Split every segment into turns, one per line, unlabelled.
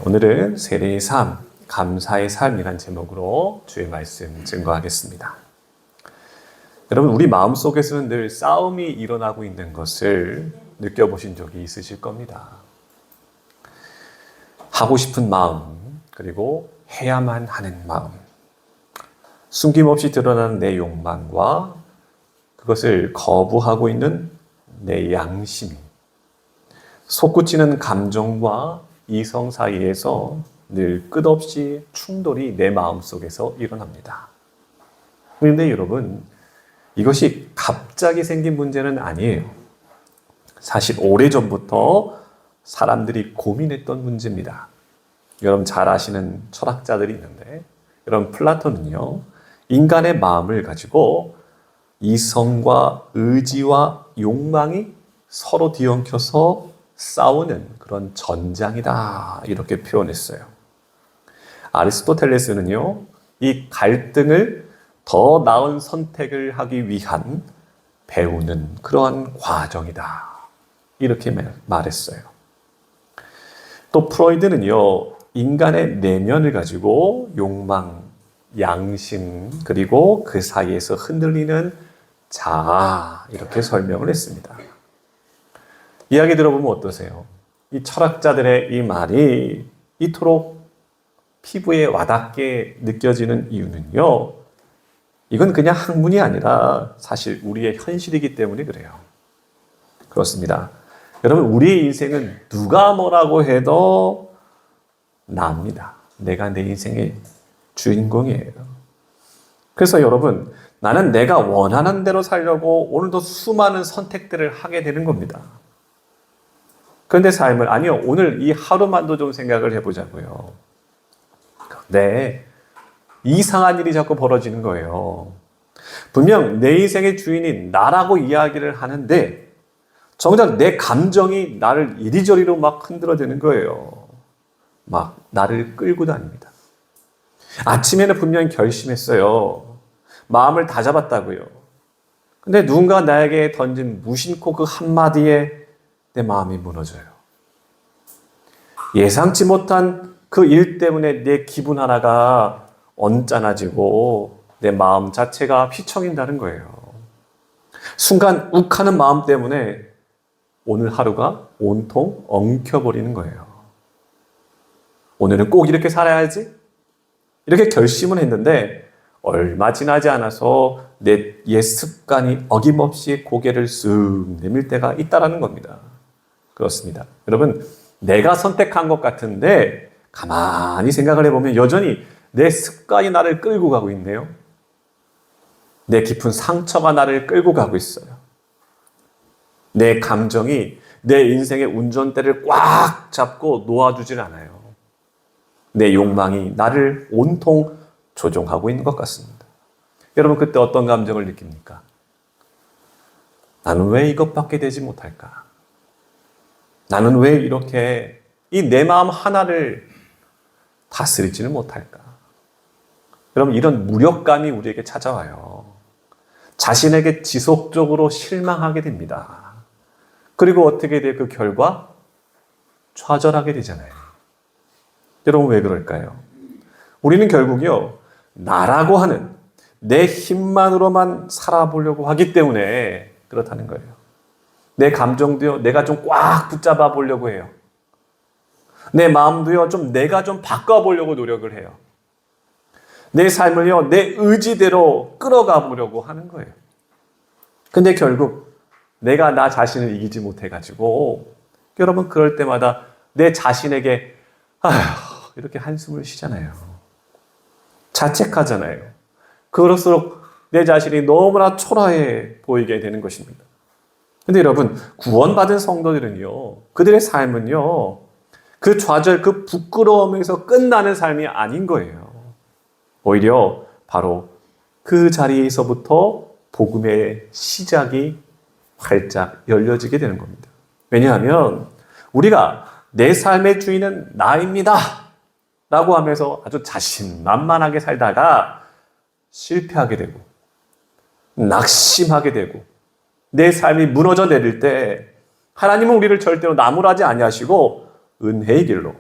오늘은 세례의 삶, 감사의 삶이란 제목으로 주의 말씀 증거하겠습니다. 여러분, 우리 마음속에서는 늘 싸움이 일어나고 있는 것을 느껴보신 적이 있으실 겁니다. 하고 싶은 마음, 그리고 해야만 하는 마음, 숨김없이 드러나는 내 욕망과 그것을 거부하고 있는 내 양심이, 솟구치는 감정과 이성 사이에서 늘 끝없이 충돌이 내 마음속에서 일어납니다. 그런데 여러분, 이것이 갑자기 생긴 문제는 아니에요. 사실 오래전부터 사람들이 고민했던 문제입니다. 여러분 잘 아시는 철학자들이 있는데, 여러분 플라톤은요, 인간의 마음을 가지고 이성과 의지와 욕망이 서로 뒤엉켜서 싸우는 그런 전장이다, 이렇게 표현했어요. 아리스토텔레스는요, 이 갈등을 더 나은 선택을 하기 위한 배우는 그러한 과정이다, 이렇게 말했어요. 또 프로이드는요, 인간의 내면을 가지고 욕망, 양심, 그리고 그 사이에서 흔들리는 자아, 이렇게 설명을 했습니다. 이야기 들어보면 어떠세요? 이 철학자들의 이 말이 이토록 피부에 와닿게 느껴지는 이유는요, 이건 그냥 학문이 아니라 사실 우리의 현실이기 때문에 그래요. 그렇습니다. 여러분, 우리의 인생은 누가 뭐라고 해도 나입니다. 내가 내 인생의 주인공이에요. 그래서 여러분, 나는 내가 원하는 대로 살려고 오늘도 수많은 선택들을 하게 되는 겁니다. 그런데 삶을, 아니요, 오늘 이 하루만도 좀 생각을 해보자고요. 네, 이상한 일이 자꾸 벌어지는 거예요. 분명 내 인생의 주인이 나라고 이야기를 하는데 정작 내 감정이 나를 이리저리로 막 흔들어대는 거예요. 막 나를 끌고 다닙니다. 아침에는 분명히 결심했어요. 마음을 다 잡았다고요. 근데 누군가 나에게 던진 무심코 그 한마디에 내 마음이 무너져요. 예상치 못한 그 일 때문에 내 기분 하나가 언짢아지고 내 마음 자체가 휘청인다는 거예요. 순간 욱하는 마음 때문에 오늘 하루가 온통 엉켜버리는 거예요. 오늘은 꼭 이렇게 살아야지, 이렇게 결심을 했는데 얼마 지나지 않아서 내 옛 습관이 어김없이 고개를 쓱 내밀 때가 있다라는 겁니다. 그렇습니다. 여러분, 내가 선택한 것 같은데 가만히 생각을 해보면 여전히 내 습관이 나를 끌고 가고 있네요. 내 깊은 상처가 나를 끌고 가고 있어요. 내 감정이 내 인생의 운전대를 꽉 잡고 놓아주질 않아요. 내 욕망이 나를 온통 조종하고 있는 것 같습니다. 여러분, 그때 어떤 감정을 느낍니까? 나는 왜 이것밖에 되지 못할까? 나는 왜 이렇게 이 내 마음 하나를 다스리지는 못할까? 여러분, 이런 무력감이 우리에게 찾아와요. 자신에게 지속적으로 실망하게 됩니다. 그리고 어떻게 돼요? 그 결과 좌절하게 되잖아요. 여러분, 왜 그럴까요? 우리는 결국요, 나라고 하는 내 힘만으로만 살아보려고 하기 때문에 그렇다는 거예요. 내 감정도요, 내가 좀 꽉 붙잡아 보려고 해요. 내 마음도요, 내가 좀 바꿔보려고 노력을 해요. 내 삶을요, 내 의지대로 끌어가 보려고 하는 거예요. 근데 결국 내가 나 자신을 이기지 못해가지고, 여러분, 그럴 때마다 내 자신에게 아휴, 이렇게 한숨을 쉬잖아요. 자책하잖아요. 그럴수록 내 자신이 너무나 초라해 보이게 되는 것입니다. 근데 여러분, 구원받은 성도들은요, 그들의 삶은요, 그 좌절, 그 부끄러움에서 끝나는 삶이 아닌 거예요. 오히려 바로 그 자리에서부터 복음의 시작이 활짝 열려지게 되는 겁니다. 왜냐하면 우리가 내 삶의 주인은 나입니다 라고 하면서 아주 자신만만하게 살다가 실패하게 되고 낙심하게 되고 내 삶이 무너져 내릴 때 하나님은 우리를 절대로 나무라지 아니하시고 은혜의 길로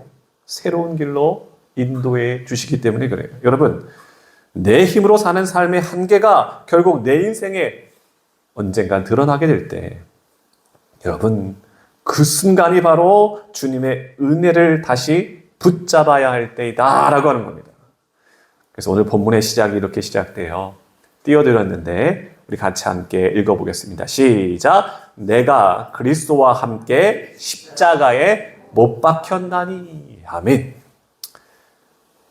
새로운 길로 인도해 주시기 때문에 그래요. 여러분, 내 힘으로 사는 삶의 한계가 결국 내 인생에 언젠간 드러나게 될 때, 여러분, 그 순간이 바로 주님의 은혜를 다시 붙잡아야 할 때이다 라고 하는 겁니다. 그래서 오늘 본문의 시작이 이렇게 시작돼요. 띄워드렸는데 우리 같이 함께 읽어보겠습니다. 시작! 내가 그리스도와 함께 십자가에 못 박혔나니. 아멘.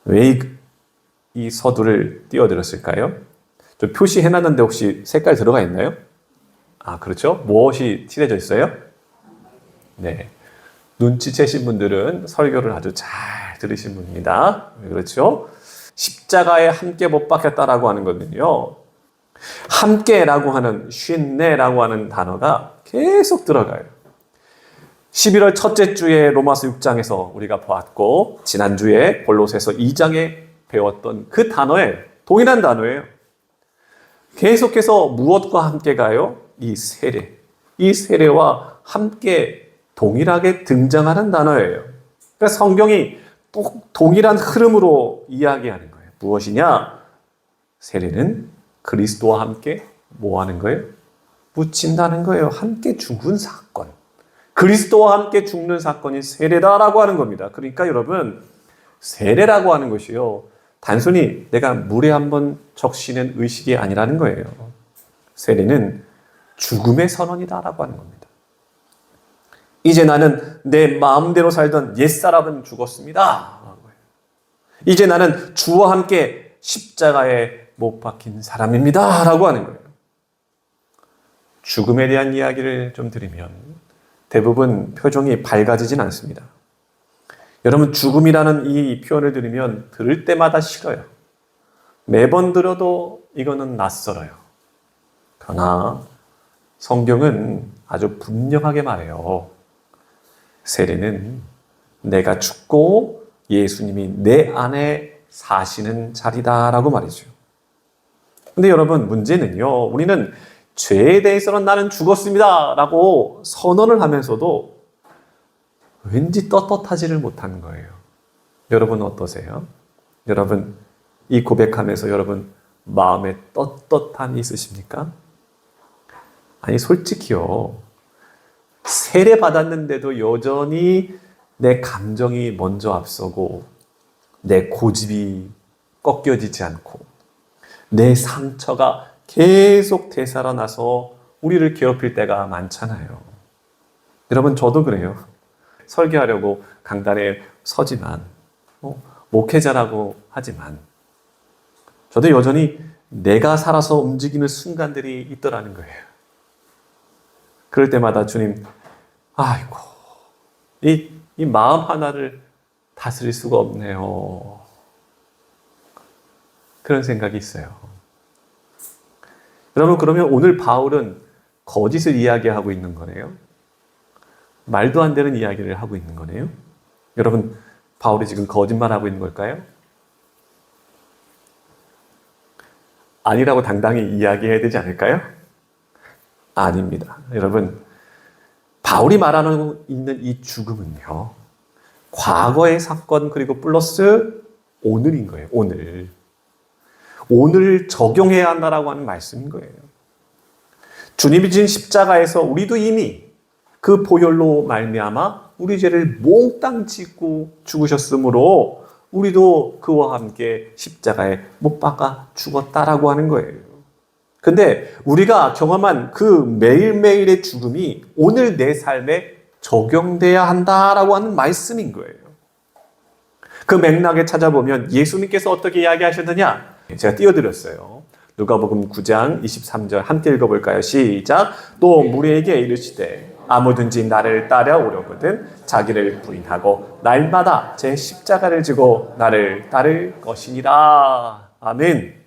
왜 이 서두를 띄워드렸을까요? 좀 표시해놨는데 혹시 색깔 들어가 있나요? 아, 그렇죠. 무엇이 칠해져 있어요? 네. 눈치채신 분들은 설교를 아주 잘 들으신 분입니다. 그렇죠? 십자가에 함께 못 박혔다라고 하는 거는요, 함께라고 하는, 쉰네라고 하는 단어가 계속 들어가요. 11월 첫째 주에 로마서 6장에서 우리가 보았고, 지난주에 골로새서 2장에 배웠던 그 단어에 동일한 단어예요. 계속해서 무엇과 함께 가요? 이 세례. 이 세례와 함께 동일하게 등장하는 단어예요. 그래서 성경이 동일한 흐름으로 이야기하는 거예요. 무엇이냐? 세례는 그리스도와 함께 뭐 하는 거예요? 묻힌다는 거예요. 함께 죽은 사건. 그리스도와 함께 죽는 사건이 세례다라고 하는 겁니다. 그러니까 여러분, 세례라고 하는 것이요, 단순히 내가 물에 한번 적시는 의식이 아니라는 거예요. 세례는 죽음의 선언이다라고 하는 겁니다. 이제 나는 내 마음대로 살던 옛사람은 죽었습니다. 이제 나는 주와 함께 십자가에 못 박힌 사람입니다. 라고 하는 거예요. 죽음에 대한 이야기를 좀 드리면 대부분 표정이 밝아지진 않습니다. 여러분, 죽음이라는 이 표현을 들으면 들을 때마다 싫어요. 매번 들어도 이거는 낯설어요. 그러나 성경은 아주 분명하게 말해요. 세례는 내가 죽고 예수님이 내 안에 사시는 자리다라고 말이죠. 근데 여러분, 문제는요, 우리는 죄에 대해서는 나는 죽었습니다 라고 선언을 하면서도 왠지 떳떳하지를 못하는 거예요. 여러분 어떠세요? 여러분, 이 고백하면서 여러분 마음에 떳떳함이 있으십니까? 아니, 솔직히요, 세례 받았는데도 여전히 내 감정이 먼저 앞서고 내 고집이 꺾여지지 않고 내 상처가 계속 되살아나서 우리를 괴롭힐 때가 많잖아요. 여러분, 저도 그래요. 설교하려고 강단에 서지만, 목회자라고 하지만 저도 여전히 내가 살아서 움직이는 순간들이 있더라는 거예요. 그럴 때마다 주님, 아이고, 이 마음 하나를 다스릴 수가 없네요. 그런 생각이 있어요. 여러분, 그러면 오늘 바울은 거짓을 이야기하고 있는 거네요? 말도 안 되는 이야기를 하고 있는 거네요? 여러분, 바울이 지금 거짓말하고 있는 걸까요? 아니라고 당당히 이야기해야 되지 않을까요? 아닙니다. 여러분, 바울이 말하고 있는 이 죽음은요, 과거의 사건 그리고 플러스 오늘인 거예요. 오늘 적용해야 한다라고 하는 말씀인 거예요. 주님이 진 십자가에서 우리도 이미 그 보혈로 말미암아 우리 죄를 몽땅 짓고 죽으셨으므로 우리도 그와 함께 십자가에 못 박아 죽었다라고 하는 거예요. 근데 우리가 경험한 그 매일매일의 죽음이 오늘 내 삶에 적용돼야 한다라고 하는 말씀인 거예요. 그 맥락에 찾아보면 예수님께서 어떻게 이야기하셨느냐? 제가 띄워드렸어요. 누가복음 9장 23절 함께 읽어볼까요? 시작. 또 무리에게 이르시되 아무든지 나를 따라오려거든 자기를 부인하고 날마다 제 십자가를 지고 나를 따를 것이니라. 아멘.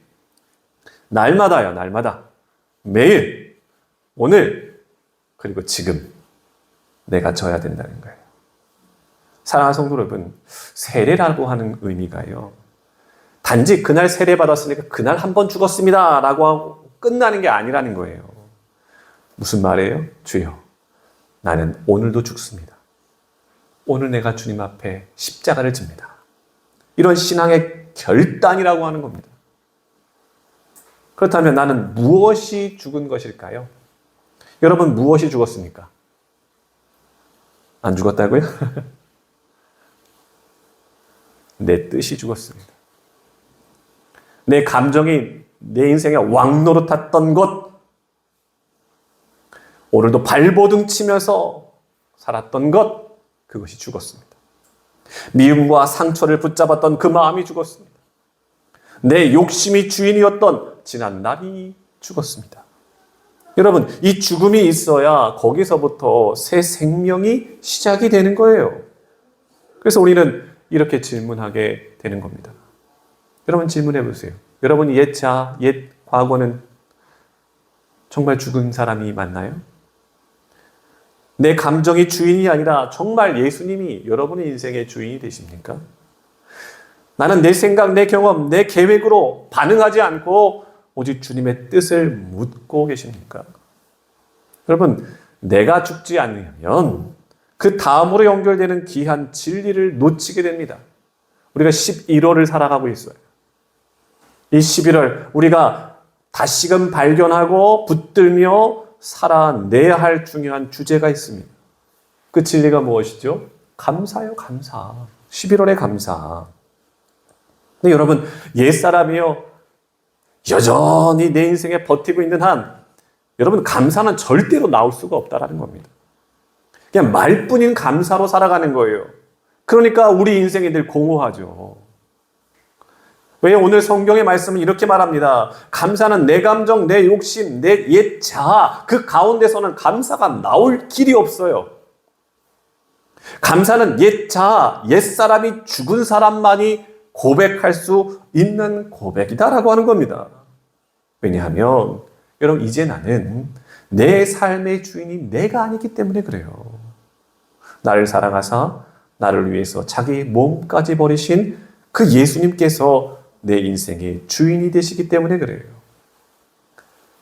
날마다요, 날마다. 매일, 오늘, 그리고 지금 내가 져야 된다는 거예요. 사랑하는 성도 여러분, 세례라고 하는 의미가요, 단지 그날 세례받았으니까 그날 한 번 죽었습니다 라고 하고 끝나는 게 아니라는 거예요. 무슨 말이에요? 주여, 나는 오늘도 죽습니다. 오늘 내가 주님 앞에 십자가를 집니다. 이런 신앙의 결단이라고 하는 겁니다. 그렇다면 나는 무엇이 죽은 것일까요? 여러분, 무엇이 죽었습니까? 안 죽었다고요? 내 뜻이 죽었습니다. 내 감정이 내 인생의 왕노릇했던 것, 오늘도 발버둥 치면서 살았던 것, 그것이 죽었습니다. 미움과 상처를 붙잡았던 그 마음이 죽었습니다. 내 욕심이 주인이었던 지난 날이 죽었습니다. 여러분, 이 죽음이 있어야 거기서부터 새 생명이 시작이 되는 거예요. 그래서 우리는 이렇게 질문하게 되는 겁니다. 여러분, 질문해 보세요. 여러분, 옛 과거는 정말 죽은 사람이 맞나요? 내 감정이 주인이 아니라 정말 예수님이 여러분의 인생의 주인이 되십니까? 나는 내 생각, 내 경험, 내 계획으로 반응하지 않고 오직 주님의 뜻을 묻고 계십니까? 여러분, 내가 죽지 않으면 그 다음으로 연결되는 귀한 진리를 놓치게 됩니다. 우리가 11월을 살아가고 있어요. 이 11월 우리가 다시금 발견하고 붙들며 살아내야 할 중요한 주제가 있습니다. 그 진리가 무엇이죠? 감사요, 감사. 11월의 감사. 근데 여러분, 옛사람이요, 여전히 내 인생에 버티고 있는 한 여러분, 감사는 절대로 나올 수가 없다라는 겁니다. 그냥 말뿐인 감사로 살아가는 거예요. 그러니까 우리 인생이 늘 공허하죠. 왜 오늘 성경의 말씀은 이렇게 말합니다. 감사는 내 감정, 내 욕심, 내 옛 자아, 그 가운데서는 감사가 나올 길이 없어요. 감사는 옛 자아, 옛 사람이 죽은 사람만이 고백할 수 있는 고백이다라고 하는 겁니다. 왜냐하면 여러분, 이제 나는 내 삶의 주인이 내가 아니기 때문에 그래요. 나를 사랑하사 나를 위해서 자기 몸까지 버리신 그 예수님께서 내 인생의 주인이 되시기 때문에 그래요.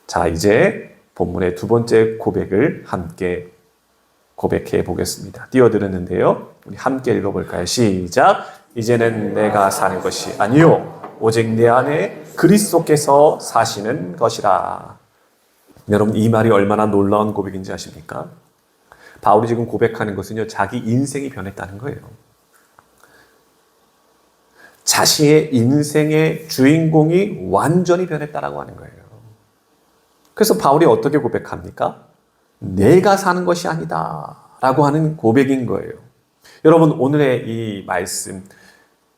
자, 이제 본문의 두 번째 고백을 함께 고백해 보겠습니다. 띄워드렸는데요. 우리 함께 읽어볼까요? 시작. 이제는 내가 사는 것이 아니요 오직 내 안에 그리스도께서 사시는 것이라. 여러분, 이 말이 얼마나 놀라운 고백인지 아십니까? 바울이 지금 고백하는 것은요, 자기 인생이 변했다는 거예요. 자신의 인생의 주인공이 완전히 변했다라고 하는 거예요. 그래서 바울이 어떻게 고백합니까? 내가 사는 것이 아니다 라고 하는 고백인 거예요. 여러분, 오늘의 이 말씀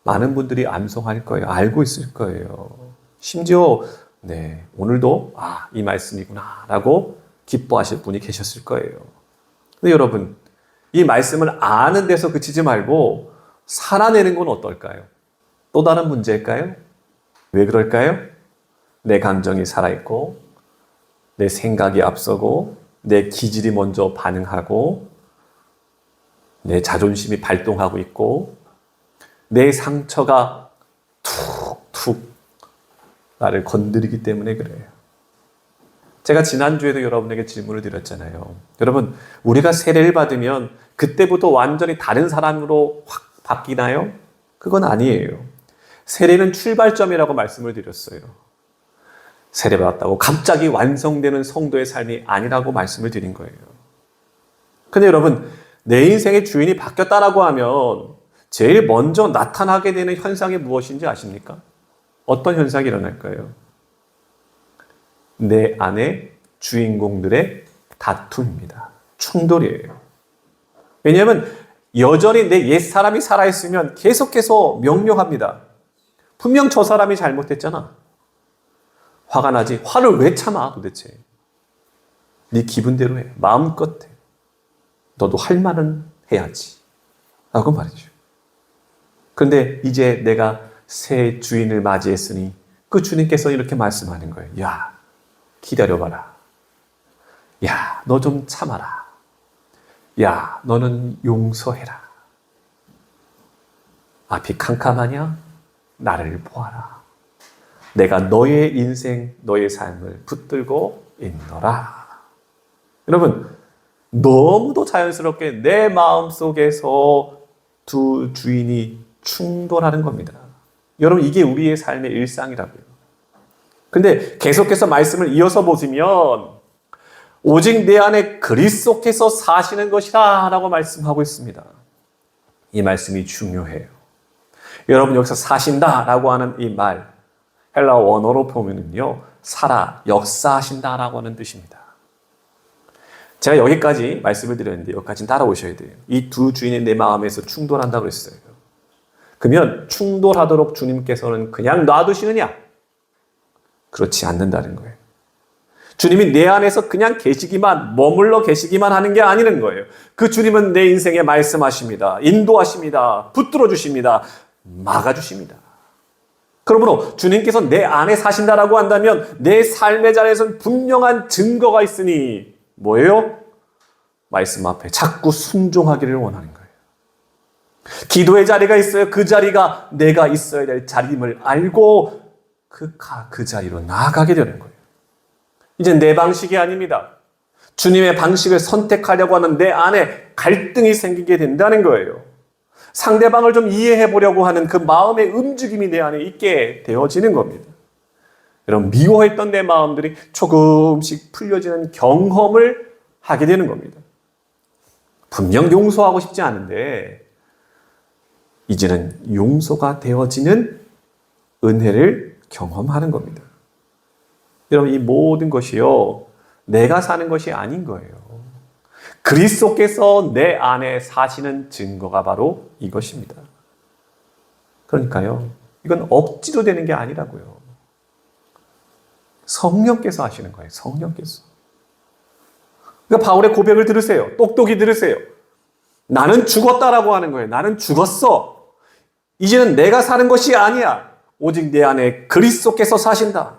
많은 분들이 암송할 거예요. 알고 있을 거예요. 심지어 오늘도 이 말씀이구나 라고 기뻐하실 분이 계셨을 거예요. 근데 여러분, 이 말씀을 아는 데서 그치지 말고 살아내는 건 어떨까요? 또 다른 문제일까요? 왜 그럴까요? 내 감정이 살아있고 내 생각이 앞서고 내 기질이 먼저 반응하고 내 자존심이 발동하고 있고 내 상처가 툭툭 나를 건드리기 때문에 그래요. 제가 지난주에도 여러분에게 질문을 드렸잖아요. 여러분, 우리가 세례를 받으면 그때부터 완전히 다른 사람으로 확 바뀌나요? 그건 아니에요. 세례는 출발점이라고 말씀을 드렸어요. 세례받았다고 갑자기 완성되는 성도의 삶이 아니라고 말씀을 드린 거예요. 근데 여러분, 내 인생의 주인이 바뀌었다라고 하면 제일 먼저 나타나게 되는 현상이 무엇인지 아십니까? 어떤 현상이 일어날까요? 내 안에 주인공들의 다툼입니다. 충돌이에요. 왜냐하면 여전히 내 옛사람이 살아있으면 계속해서 명령합니다. 분명 저 사람이 잘못했잖아. 화가 나지. 화를 왜 참아 도대체. 네 기분대로 해. 마음껏 해. 너도 할 말은 해야지. 라고 말이죠. 그런데 이제 내가 새 주인을 맞이했으니 그 주님께서 이렇게 말씀하는 거예요. 야, 기다려봐라. 야, 너 좀 참아라. 야, 너는 용서해라. 앞이 캄캄하냐? 나를 보아라. 내가 너의 인생, 너의 삶을 붙들고 있노라. 여러분, 너무도 자연스럽게 내 마음속에서 두 주인이 충돌하는 겁니다. 여러분, 이게 우리의 삶의 일상이라고요. 근데 계속해서 말씀을 이어서 보시면 오직 내 안에 그리스도께서 사시는 것이라 라고 말씀하고 있습니다. 이 말씀이 중요해요. 여러분, 여기서 사신다 라고 하는 이 말, 헬라 원어로 보면은요, 살아, 역사하신다 라고 하는 뜻입니다. 제가 여기까지 말씀을 드렸는데 여기까지는 따라오셔야 돼요. 이 두 주인이 내 마음에서 충돌한다고 그랬어요. 그러면 충돌하도록 주님께서는 그냥 놔두시느냐? 그렇지 않는다는 거예요. 주님이 내 안에서 그냥 계시기만, 머물러 계시기만 하는 게 아니는 거예요. 그 주님은 내 인생에 말씀하십니다. 인도하십니다. 붙들어 주십니다. 막아주십니다. 그러므로 주님께서 내 안에 사신다라고 한다면 내 삶의 자리에서는 분명한 증거가 있으니 뭐예요? 말씀 앞에 자꾸 순종하기를 원하는 거예요. 기도의 자리가 있어요. 그 자리가 내가 있어야 될 자리임을 알고 그 자리로 나아가게 되는 거예요. 이제 내 방식이 아닙니다. 주님의 방식을 선택하려고 하는 내 안에 갈등이 생기게 된다는 거예요. 상대방을 좀 이해해 보려고 하는 그 마음의 움직임이 내 안에 있게 되어지는 겁니다. 여러분, 미워했던 내 마음들이 조금씩 풀려지는 경험을 하게 되는 겁니다. 분명 용서하고 싶지 않은데 이제는 용서가 되어지는 은혜를 경험하는 겁니다. 여러분, 이 모든 것이요, 내가 사는 것이 아닌 거예요. 그리스도께서 내 안에 사시는 증거가 바로 이것입니다. 그러니까요, 이건 억지로 되는 게 아니라고요. 성령께서 하시는 거예요. 성령께서. 그러니까 바울의 고백을 들으세요. 똑똑히 들으세요. 나는 죽었다라고 하는 거예요. 나는 죽었어. 이제는 내가 사는 것이 아니야. 오직 내 안에 그리스도께서 사신다.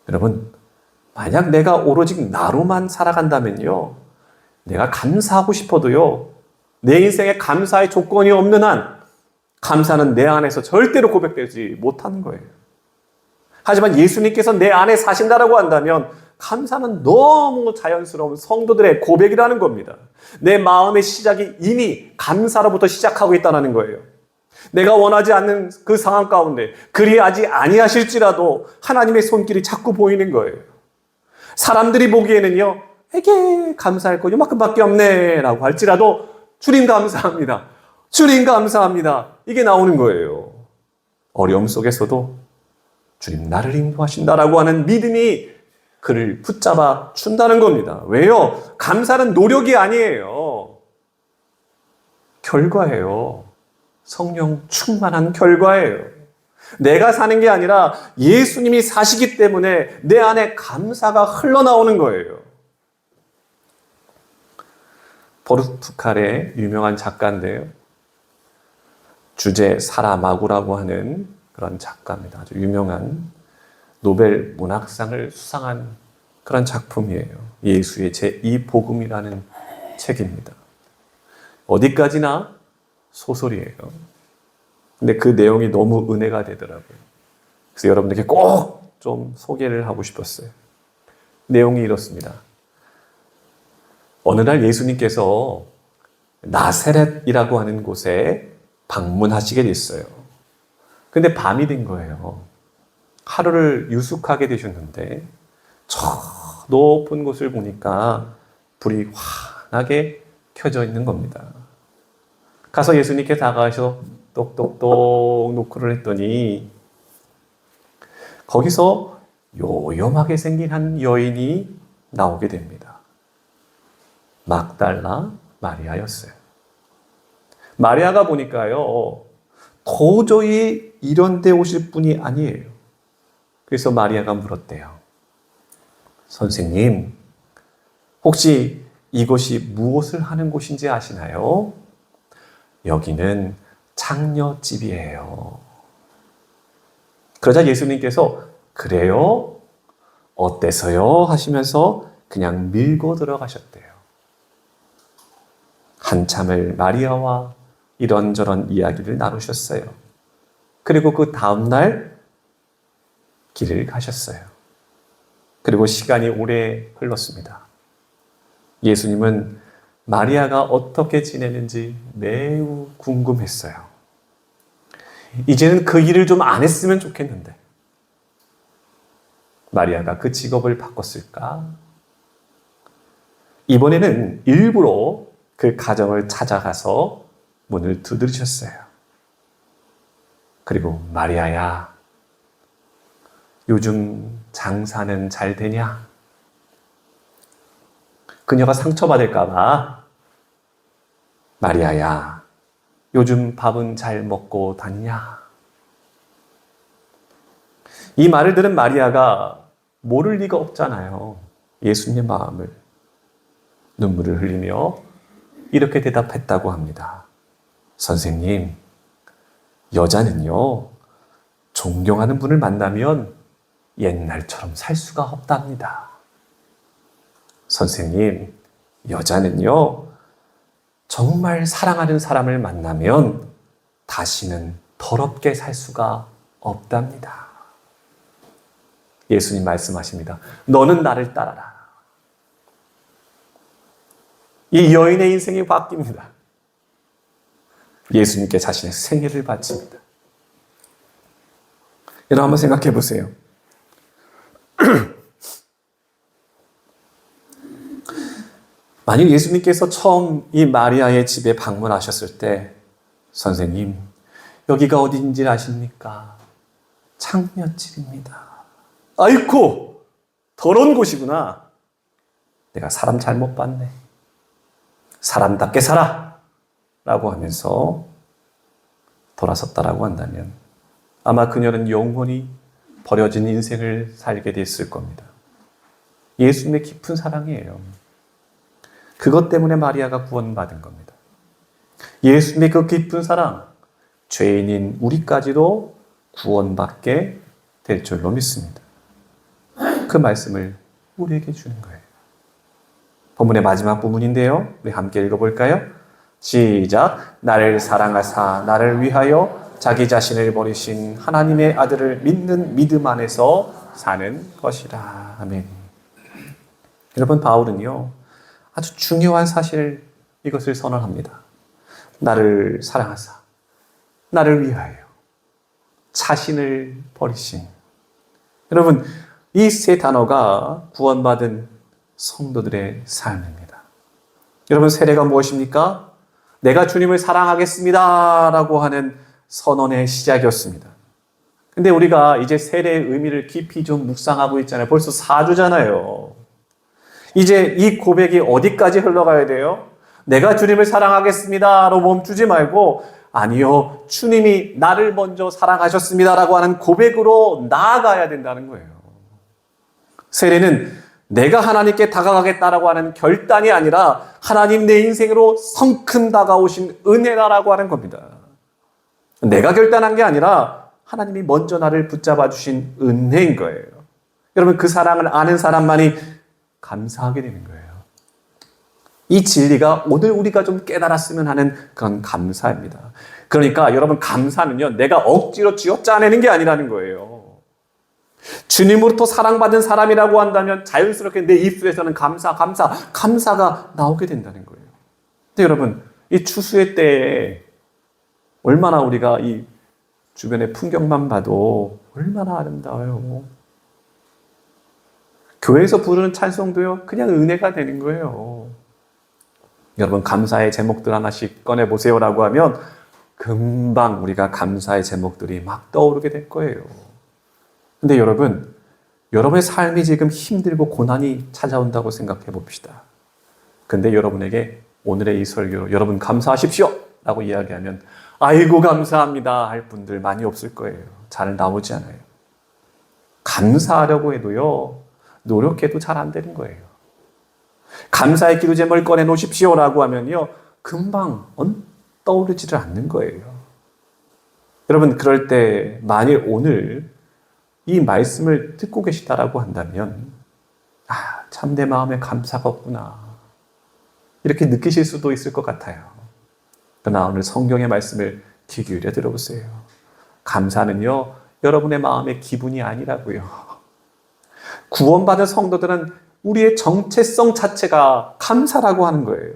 여러분, 만약 내가 오로지 나로만 살아간다면요, 내가 감사하고 싶어도요, 내 인생에 감사의 조건이 없는 한 감사는 내 안에서 절대로 고백되지 못하는 거예요. 하지만 예수님께서 내 안에 사신다라고 한다면 감사는 너무 자연스러운 성도들의 고백이라는 겁니다. 내 마음의 시작이 이미 감사로부터 시작하고 있다는 거예요. 내가 원하지 않는 그 상황 가운데 그리하지 아니하실지라도 하나님의 손길이 자꾸 보이는 거예요. 사람들이 보기에는요, 에게 감사할 거 요만큼밖에 없네 라고 할지라도 주님 감사합니다. 주님 감사합니다. 이게 나오는 거예요. 어려움 속에서도 주님 나를 인도하신다라고 하는 믿음이 그를 붙잡아 준다는 겁니다. 왜요? 감사는 노력이 아니에요. 결과예요. 성령 충만한 결과예요. 내가 사는 게 아니라 예수님이 사시기 때문에 내 안에 감사가 흘러나오는 거예요. 포르투갈의 유명한 작가인데요. 주제 사라마구라고 하는 그런 작가입니다. 아주 유명한 노벨 문학상을 수상한 그런 작품이에요. 예수의 제2복음이라는 책입니다. 어디까지나 소설이에요. 근데 그 내용이 너무 은혜가 되더라고요. 그래서 여러분들께 꼭 좀 소개를 하고 싶었어요. 내용이 이렇습니다. 어느 날 예수님께서 나사렛이라고 하는 곳에 방문하시게 됐어요. 근데 밤이 된 거예요. 하루를 유숙하게 되셨는데 저 높은 곳을 보니까 불이 환하게 켜져 있는 겁니다. 가서 예수님께 다가가셔서 똑똑똑 노크를 했더니 거기서 요염하게 생긴 한 여인이 나오게 됩니다. 막달라 마리아였어요. 마리아가 보니까요, 도저히 이런 데 오실 분이 아니에요. 그래서 마리아가 물었대요. 선생님, 혹시 이곳이 무엇을 하는 곳인지 아시나요? 여기는 창녀집이에요. 그러자 예수님께서 그래요? 어때서요? 하시면서 그냥 밀고 들어가셨대요. 한참을 마리아와 이런저런 이야기를 나누셨어요. 그리고 그 다음날 길을 가셨어요. 그리고 시간이 오래 흘렀습니다. 예수님은 마리아가 어떻게 지내는지 매우 궁금했어요. 이제는 그 일을 좀 안 했으면 좋겠는데 마리아가 그 직업을 바꿨을까? 이번에는 일부러 그 가정을 찾아가서 문을 두드리셨어요. 그리고 마리아야, 요즘 장사는 잘 되냐? 그녀가 상처받을까 봐 마리아야, 요즘 밥은 잘 먹고 다니냐? 이 말을 들은 마리아가 모를 리가 없잖아요. 예수님의 마음을. 눈물을 흘리며 이렇게 대답했다고 합니다. 선생님, 여자는요, 존경하는 분을 만나면 옛날처럼 살 수가 없답니다. 선생님, 여자는요, 정말 사랑하는 사람을 만나면 다시는 더럽게 살 수가 없답니다. 예수님 말씀하십니다. 너는 나를 따라라. 이 여인의 인생이 바뀝니다. 예수님께 자신의 생애를 바칩니다. 여러분 한번 생각해 보세요. 만일 예수님께서 처음 이 마리아의 집에 방문하셨을 때 선생님, 여기가 어딘지 아십니까? 창녀집입니다. 아이고, 더러운 곳이구나. 내가 사람 잘못 봤네. 사람답게 살아! 라고 하면서 돌아섰다라고 한다면 아마 그녀는 영원히 버려진 인생을 살게 됐을 겁니다. 예수님의 깊은 사랑이에요. 그것 때문에 마리아가 구원받은 겁니다. 예수님의 그 깊은 사랑, 죄인인 우리까지도 구원받게 될 줄로 믿습니다. 그 말씀을 우리에게 주는 거예요. 본문의 마지막 부분인데요. 우리 함께 읽어볼까요? 시작. 나를 사랑하사 나를 위하여 자기 자신을 버리신 하나님의 아들을 믿는 믿음 안에서 사는 것이라. 아멘. 여러분, 바울은요, 아주 중요한 사실 이것을 선언합니다. 나를 사랑하사 나를 위하여 자신을 버리신. 여러분, 이 세 단어가 구원받은 성도들의 삶입니다. 여러분, 세례가 무엇입니까? 내가 주님을 사랑하겠습니다 라고 하는 선언의 시작이었습니다. 근데 우리가 이제 세례의 의미를 깊이 좀 묵상하고 있잖아요. 벌써 4주잖아요. 이제 이 고백이 어디까지 흘러가야 돼요? 내가 주님을 사랑하겠습니다로 멈추지 말고 아니요, 주님이 나를 먼저 사랑하셨습니다라고 하는 고백으로 나아가야 된다는 거예요. 세례는 내가 하나님께 다가가겠다라고 하는 결단이 아니라 하나님 내 인생으로 성큼 다가오신 은혜라고 하는 겁니다. 내가 결단한 게 아니라 하나님이 먼저 나를 붙잡아 주신 은혜인 거예요. 여러분, 그 사랑을 아는 사람만이 감사하게 되는 거예요. 이 진리가 오늘 우리가 좀 깨달았으면 하는 그런 감사입니다. 그러니까 여러분, 감사는요, 내가 억지로 쥐어짜내는 게 아니라는 거예요. 주님으로부터 사랑받은 사람이라고 한다면 자연스럽게 내 입술에서는 감사가 나오게 된다는 거예요. 근데 여러분, 이 추수의 때에 얼마나 우리가 이 주변의 풍경만 봐도 얼마나 아름다워요. 교회에서 부르는 찬송도요, 그냥 은혜가 되는 거예요. 여러분, 감사의 제목들 하나씩 꺼내보세요라고 하면 금방 우리가 감사의 제목들이 막 떠오르게 될 거예요. 근데 여러분, 여러분의 삶이 지금 힘들고 고난이 찾아온다고 생각해 봅시다. 근데 여러분에게 오늘의 이 설교로 여러분 감사하십시오 라고 이야기하면 아이고 감사합니다 할 분들 많이 없을 거예요. 잘 나오지 않아요. 감사하려고 해도요, 노력해도 잘 안 되는 거예요. 감사의 기도 제목을 꺼내 놓으십시오라고 하면요, 금방 떠오르지를 않는 거예요. 여러분, 그럴 때 만일 오늘 이 말씀을 듣고 계시다라고 한다면 참 내 마음에 감사가 없구나 이렇게 느끼실 수도 있을 것 같아요. 그러나 오늘 성경의 말씀을 귀 기울여 들어보세요. 감사는요, 여러분의 마음의 기분이 아니라고요. 구원받은 성도들은 우리의 정체성 자체가 감사라고 하는 거예요.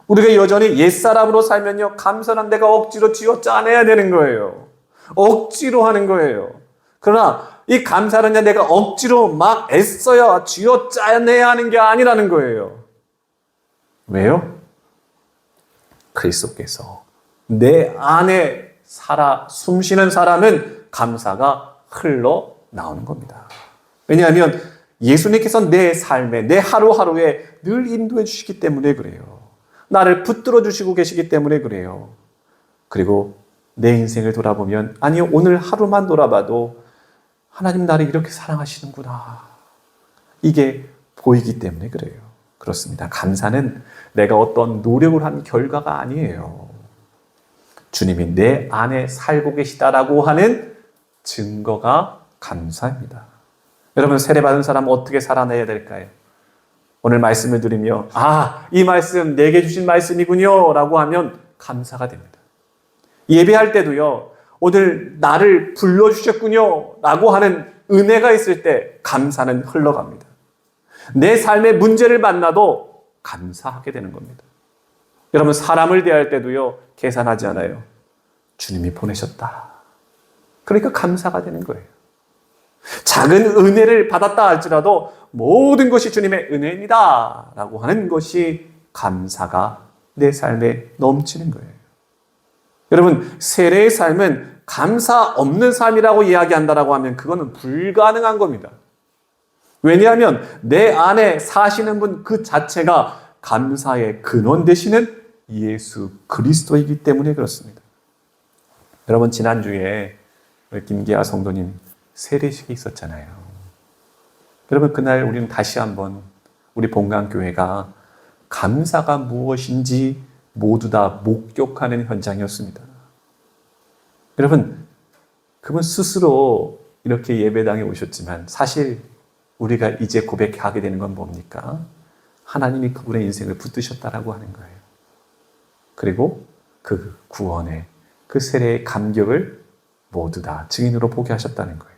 우리가 여전히 옛사람으로 살면요, 감사는 내가 억지로 쥐어짜내야 되는 거예요. 억지로 하는 거예요. 그러나 이 감사는요, 내가 억지로 막 애써야 쥐어짜내야 하는 게 아니라는 거예요. 왜요? 그리스도께서 내 안에 살아 숨쉬는 사람은 감사가 흘러나오는 겁니다. 왜냐하면 예수님께서 내 삶에, 내 하루하루에 늘 인도해 주시기 때문에 그래요. 나를 붙들어 주시고 계시기 때문에 그래요. 그리고 내 인생을 돌아보면, 아니요, 오늘 하루만 돌아봐도 하나님 나를 이렇게 사랑하시는구나, 이게 보이기 때문에 그래요. 그렇습니다. 감사는 내가 어떤 노력을 한 결과가 아니에요. 주님이 내 안에 살고 계시다라고 하는 증거가 감사입니다. 여러분, 세례받은 사람은 어떻게 살아내야 될까요? 오늘 말씀을 드리며, 이 말씀 내게 주신 말씀이군요 라고 하면 감사가 됩니다. 예배할 때도요, 오늘 나를 불러주셨군요 라고 하는 은혜가 있을 때 감사는 흘러갑니다. 내 삶의 문제를 만나도 감사하게 되는 겁니다. 여러분, 사람을 대할 때도요, 계산하지 않아요. 주님이 보내셨다. 그러니까 감사가 되는 거예요. 작은 은혜를 받았다 할지라도 모든 것이 주님의 은혜입니다 라고 하는 것이 감사가 내 삶에 넘치는 거예요. 여러분, 세례의 삶은 감사 없는 삶이라고 이야기한다라고 하면 그거는 불가능한 겁니다. 왜냐하면 내 안에 사시는 분 그 자체가 감사의 근원 되시는 예수 그리스도이기 때문에 그렇습니다. 여러분, 지난주에 우리 김기아 성도님 세례식이 있었잖아요. 여러분, 그날 우리는 다시 한번 우리 본강교회가 감사가 무엇인지 모두 다 목격하는 현장이었습니다. 여러분, 그분 스스로 이렇게 예배당에 오셨지만 사실 우리가 이제 고백하게 되는 건 뭡니까? 하나님이 그분의 인생을 붙드셨다라고 하는 거예요. 그리고 그 구원의, 그 세례의 감격을 모두 다 증인으로 보게 하셨다는 거예요.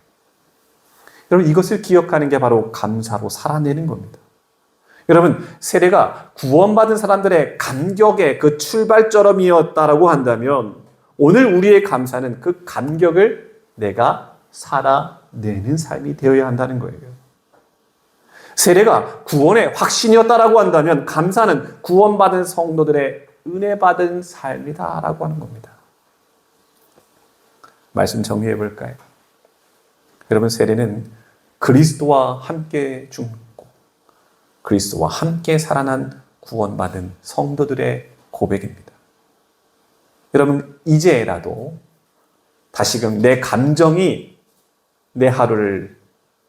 여러분, 이것을 기억하는 게 바로 감사로 살아내는 겁니다. 여러분, 세례가 구원받은 사람들의 감격의 그 출발점이었다라고 한다면 오늘 우리의 감사는 그 감격을 내가 살아내는 삶이 되어야 한다는 거예요. 세례가 구원의 확신이었다라고 한다면 감사는 구원받은 성도들의 은혜 받은 삶이다라고 하는 겁니다. 말씀 정리해 볼까요? 여러분, 세례는 그리스도와 함께 죽고 그리스도와 함께 살아난 구원받은 성도들의 고백입니다. 여러분, 이제라도 다시금 내 감정이 내 하루를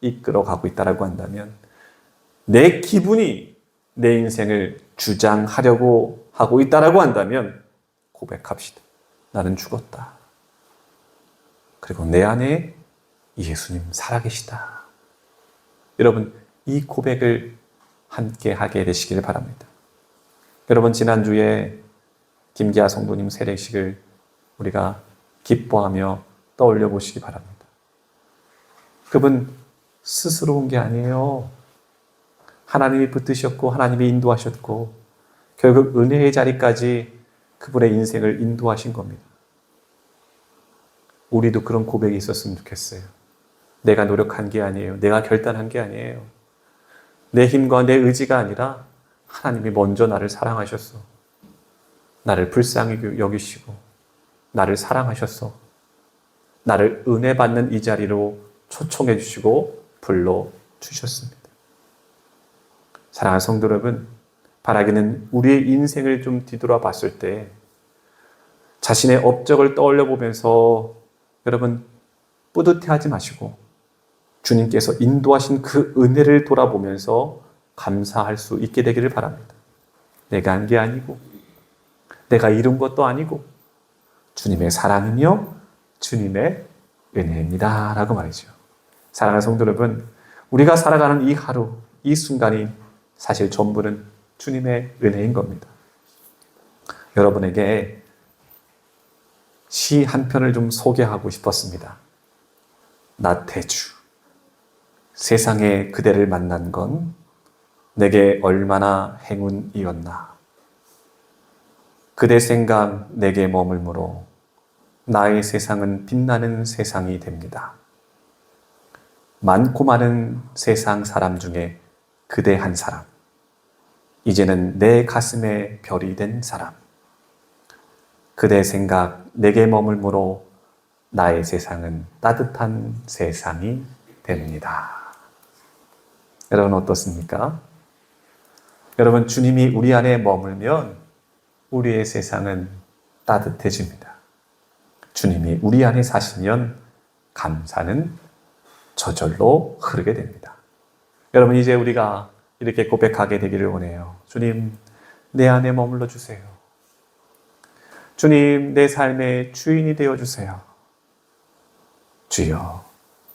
이끌어가고 있다라고 한다면, 내 기분이 내 인생을 주장하려고 하고 있다라고 한다면 고백합시다. 나는 죽었다. 그리고 내 안에 예수님 살아계시다. 여러분, 이 고백을 함께 하게 되시길 바랍니다. 여러분, 지난주에 김기아 성도님 세례식을 우리가 기뻐하며 떠올려 보시기 바랍니다. 그분 스스로 온 게 아니에요. 하나님이 붙드셨고 하나님이 인도하셨고 결국 은혜의 자리까지 그분의 인생을 인도하신 겁니다. 우리도 그런 고백이 있었으면 좋겠어요. 내가 노력한 게 아니에요. 내가 결단한 게 아니에요. 내 힘과 내 의지가 아니라 하나님이 먼저 나를 사랑하셨어. 나를 불쌍히 여기시고 나를 사랑하셨어. 나를 은혜 받는 이 자리로 초청해 주시고 불러주셨습니다. 사랑하는 성도 여러분, 바라기는 우리의 인생을 좀 뒤돌아 봤을 때 자신의 업적을 떠올려 보면서 여러분 뿌듯해하지 마시고 주님께서 인도하신 그 은혜를 돌아보면서 감사할 수 있게 되기를 바랍니다. 내가 한 게 아니고 내가 이룬 것도 아니고 주님의 사랑이며 주님의 은혜입니다 라고 말이죠. 사랑하는 성도 여러분, 우리가 살아가는 이 하루, 이 순간이 사실 전부는 주님의 은혜인 겁니다. 여러분에게 시 한 편을 좀 소개하고 싶었습니다. 나태주. 세상에 그대를 만난 건 내게 얼마나 행운이었나. 그대 생각 내게 머물므로 나의 세상은 빛나는 세상이 됩니다. 많고 많은 세상 사람 중에 그대 한 사람. 이제는 내 가슴에 별이 된 사람. 그대 생각 내게 머물므로 나의 세상은 따뜻한 세상이 됩니다. 여러분 어떻습니까? 여러분 주님이 우리 안에 머물면 우리의 세상은 따뜻해집니다. 주님이 우리 안에 사시면 감사는 저절로 흐르게 됩니다. 여러분 이제 우리가 이렇게 고백하게 되기를 원해요. 주님, 내 안에 머물러 주세요. 주님, 내 삶의 주인이 되어 주세요. 주여,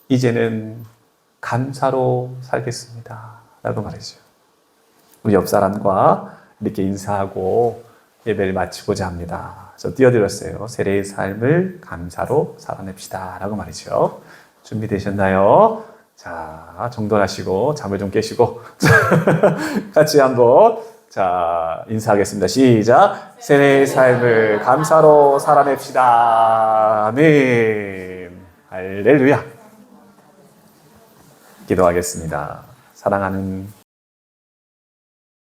이제는 감사로 살겠습니다. 라고 말했죠. 우리 옆 사람과 이렇게 인사하고 예배를 마치고자 합니다. 저 띄워드렸어요. 세례의 삶을 감사로 살아냅시다. 라고 말이죠. 준비되셨나요? 자, 정돈하시고 잠을 좀 깨시고 같이 한번 자 인사하겠습니다. 시작. 세례의 삶을 감사로 살아냅시다. 아멘. 할렐루야. 기도하겠습니다. 사랑하는